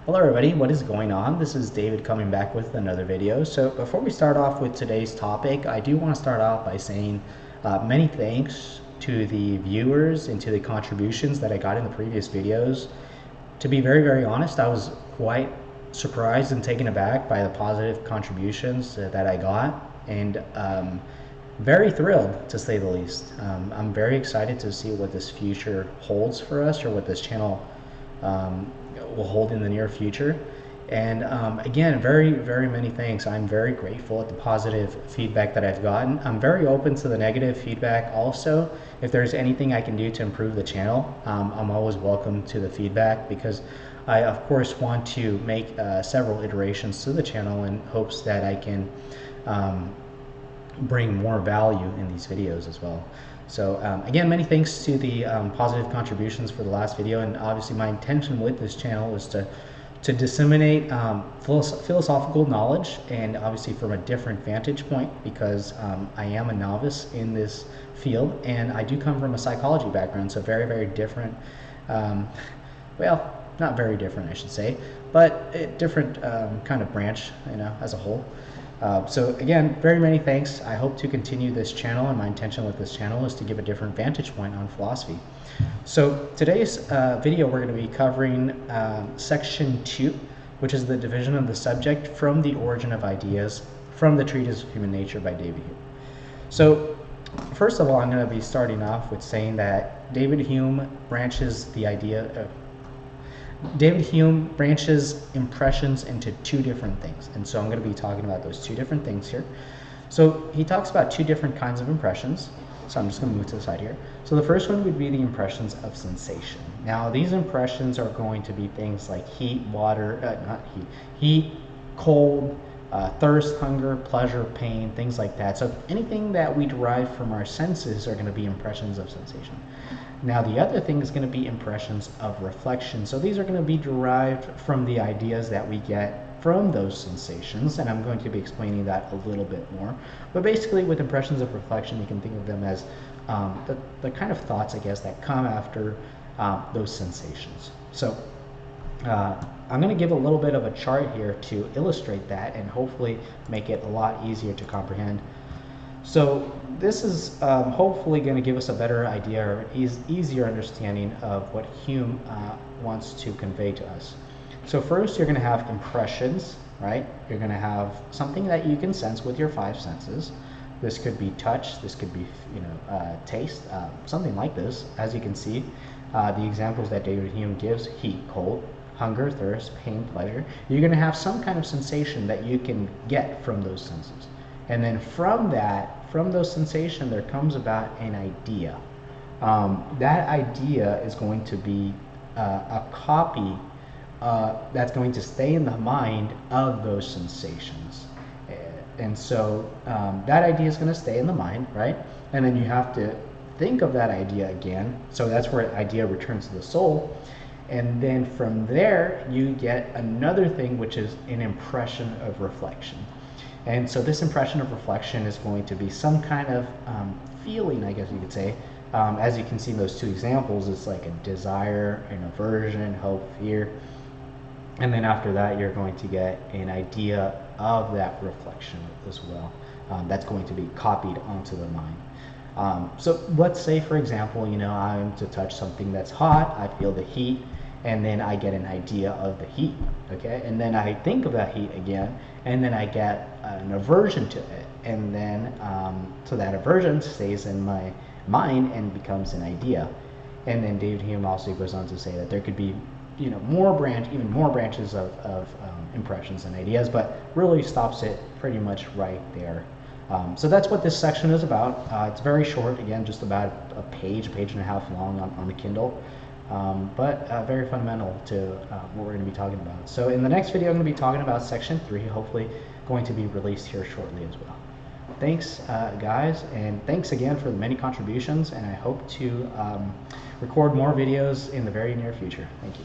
Hello everybody, what is going on? This is David coming back with another video. So before we start off with today's topic, I do want to start off by saying many thanks to the viewers and to the contributions that I got in the previous videos. To be very honest, I was quite surprised and taken aback by the positive contributions that I got, and very thrilled, to say the least. I'm very excited to see what this future holds for us, or what this channel will hold in the near future. And again, very many thanks. I'm very grateful at the positive feedback that I've gotten. I'm very open to the negative feedback also. If there's anything I can do to improve the channel, I'm always welcome to the feedback, because I of course want to make several iterations to the channel in hopes that I can bring more value in these videos as well. So again, many thanks to the positive contributions for the last video, and obviously my intention with this channel is to disseminate philosophical knowledge, and obviously from a different vantage point, because I am a novice in this field, and I do come from a psychology background, so very different, well, not very different I should say, but a different kind of branch, you know, as a whole. So again, very many thanks. I hope to continue this channel, and my intention with this channel is to give a different vantage point on philosophy. So today's video, we're going to be covering section 2, which is the division of the subject from the origin of ideas from the Treatise of Human Nature by David Hume. So first of all, I'm going to be starting off with saying that David Hume branches impressions into two different things, and so I'm going to be talking about those two different things here. So he talks about two different kinds of impressions, so I'm just going to move to the side here. So the first one would be the impressions of sensation. Now these impressions are going to be things like heat, heat, cold, thirst, hunger, pleasure, pain, things like that. So anything that we derive from our senses are going to be impressions of sensation. Now the other thing is going to be impressions of reflection. So these are going to be derived from the ideas that we get from those sensations, and I'm going to be explaining that a little bit more. But basically with impressions of reflection, you can think of them as the kind of thoughts, I guess, that come after those sensations. So I'm going to give a little bit of a chart here to illustrate that and hopefully make it a lot easier to comprehend. So this is hopefully going to give us a better idea, or easier understanding of what Hume wants to convey to us. So first, you're going to have impressions, right? You're going to have something that you can sense with your five senses. This could be touch, this could be, taste, something like this. As you can see, the examples that David Hume gives: heat, cold, hunger, thirst, pain, pleasure. You're going to have some kind of sensation that you can get from those senses. And then from those sensations, there comes about an idea. That idea is going to be a copy that's going to stay in the mind of those sensations. And so that idea is going to stay in the mind, right? And then you have to think of that idea again. So that's where idea returns to the soul. And then from there, you get another thing, which is an impression of reflection. And so this impression of reflection is going to be some kind of feeling, I guess you could say. As you can see in those two examples, it's like a desire, an aversion, hope, fear. And then after that, you're going to get an idea of that reflection as well. That's going to be copied onto the mind. So let's say, for example, I'm to touch something that's hot. I feel the heat, and then I get an idea of the heat, okay? And then I think of that heat again, and then I get an aversion to it. And then, so that aversion stays in my mind and becomes an idea. And then David Hume also goes on to say that there could be, even more branches of impressions and ideas, but really stops it pretty much right there. So that's what this section is about. It's very short, again, just about a page and a half long on the Kindle. But very fundamental to what we're going to be talking about. So in the next video, I'm going to be talking about section 3, hopefully going to be released here shortly as well. Thanks, guys, and thanks again for the many contributions, and I hope to record more videos in the very near future. Thank you.